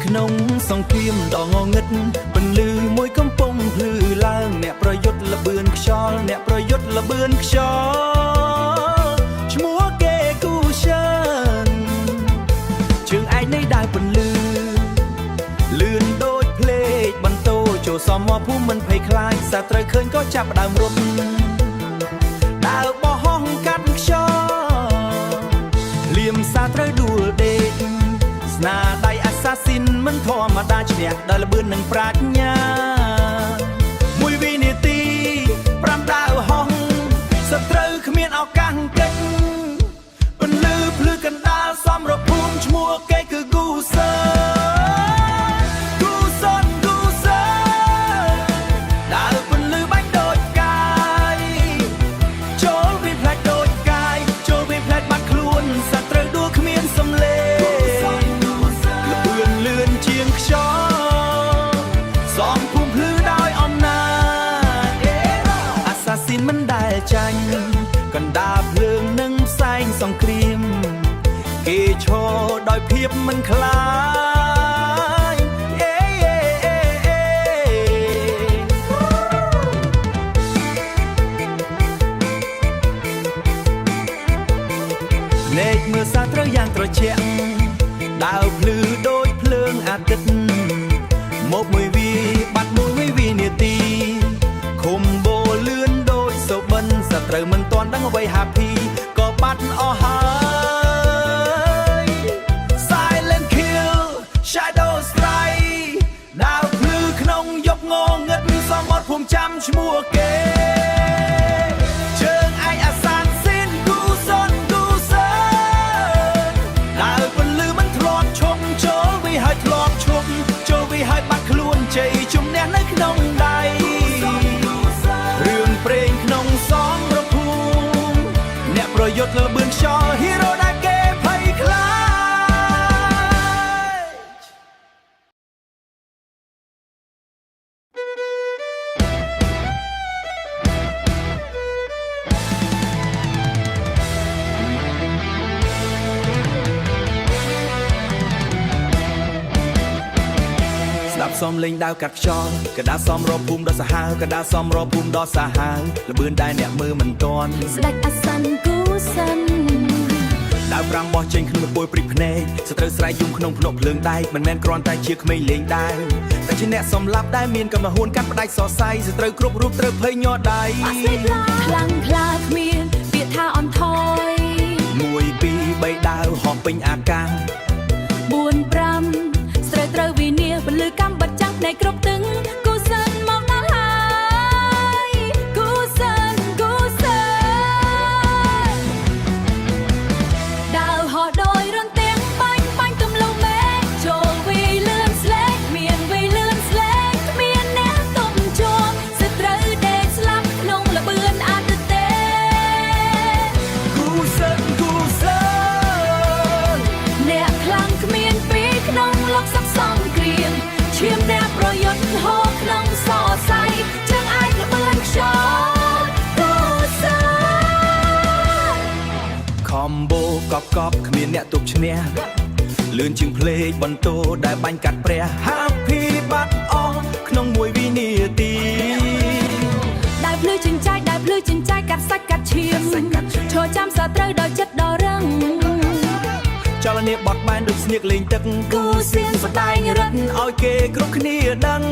ក្នុងសង្គ្រាមដ៏ងងឹតពន្លឺមួយកំពុងភ្លឺឡើងអ្នកប្រយុទ្ធលបឿនខ្យល់អ្នកប្រយុទ្ធលបឿនខ្យល់ឈ្មោះគេគូសិនជើងឯងនៃដៅពន្លឺលឿនដូចភ្លេចបន្ទោចូលសមមកភូមិមិនភ័យខ្លាចសត្រូវឃើញក៏ចាប់ដើមរត់ដើរបោះហោះកាត់ខ្យល់លៀមសាត្រូវដួលដេកស្នាដៃអាសាស៊ីនមិនធម្មតាឈ្នះដោយល្បឿននិងប្រាជ្ញាមួយវិនាទី5ដើរហោះសត្រូវគ្មានឱកាសកិច្ចពន្លឺភ្លឺកណ្ដាលសំរភូមិឈ្មោះគេគឺគូសិនដើរពន្លឺបាញ់ដូចកាយចូលវាផ្លាច់ដូចកាយចូលវាផ្លាច់បាត់ខ្លួនសត្រូវដួលគ្មានសំឡេងជាងខ្យល់សំភូមិភ្លឺដោយអំណាចអាសាស៊ីនមិនដែលចាញ់កណ្ដាលភ្លើងនិងផ្សែងសង្គ្រាមគេឈរដោយភាពមិនខ្លាចភ្នែកមើលសាត្រូវយ៉ាងត្រជាក់ដើរភ្លឺដូចភ្លើងអាទិត្យមកមួយវាបាត់មួយវិនាទីឃុំបូលឿនដូចសូបិនសត្រូវមិនទាន់ដឹងអ្វីហាភីក៏បាត់អស់ហើយ Silent kill shadow strike ដើរភ្លឺក្នុងយកងងឹតសមមកភូមិចាំឈ្មោះគេជើងឯងអាសានស៊ីនគូសុនដើរពន្លឺមិនធ្លាប់ឈប់ចូលវាហើយធ្លាប់ឈប់ចូលវាហើយបាត់ខ្លួនជ័យជំនះនៅក្នុងដៃរឿងព្រេងក្នុងសំរភូមិអ្នកប្រយុទ្ធលបឿនខ្យល់ហ៊ីរ៉ូដែលគេភ័យខ្លាចសំលេងដាវកាត់ខ្យល់កដាសំរភូមិដ៏សាហាវកដាសំរភូមិដ៏សាហាវល្បឿនដែលអ្នកមើលមិនទាន់ស្ដេចអាសានគូសិនដាវ5បោះចេញក្នុងពួយព្រិចភ្នែកសត្រូវស្រែកយំក្នុងភ្នក់ភ្លើងដែកមិនមែនគ្រាន់តែជាក្មេងលេងដាវតែជាអ្នកសំឡាប់ដែលមានកំហួនកាត់ផ្ដាច់សរសៃសត្រូវគ្រប់រូបត្រូវភ័យញ័រដៃខ្លាំងខ្លាគ្មានពាក្យថាអន់ថយ1 2 3ដាវហោះពេញអាកាស4 5ត្រូវវិនាសពលឺកម្មបិទចាំងភ្នែកគ្រប់ទឹងគូសិនមកដល់ហើយគូសិនដើរហោះដោយរន្ទាំងបាញ់ទំលងមេចូលវីលឿនស្លេកមានវីលឿនស្លេកគ្មានអ្នកទុំជាប់សត្រូវដេកស្លាប់ក្នុងល្បឿនអាទិត្យទេគូសិនអ្នកខ្លាំងគ្មានពីក្នុងលោកសសង្គ្រាមឈាមអ្នកប្រយុទ្ធហូរក្នុងសរសៃជើងឯងល្បឿនខ្យល់គូសិនខំបូកប់គ្មានអ្នកទប់ឈ្នះលឿនជាងភ្លេចបន្ទោដែលបាញ់កាត់ព្រះ Happy បាត់អស់ក្នុងមួយវិនាទីដែលភ្លឺចិញ្ចាយកាត់សាច់កាត់ឈាមឈរចាំសត្រូវដោយចិត្តដ៏រឹងចលនាបត់បែនដូចស្នៀកលេងទឹកគូសៀនបដែងរត់ឲ្យគេគ្រប់គ្នាដឹង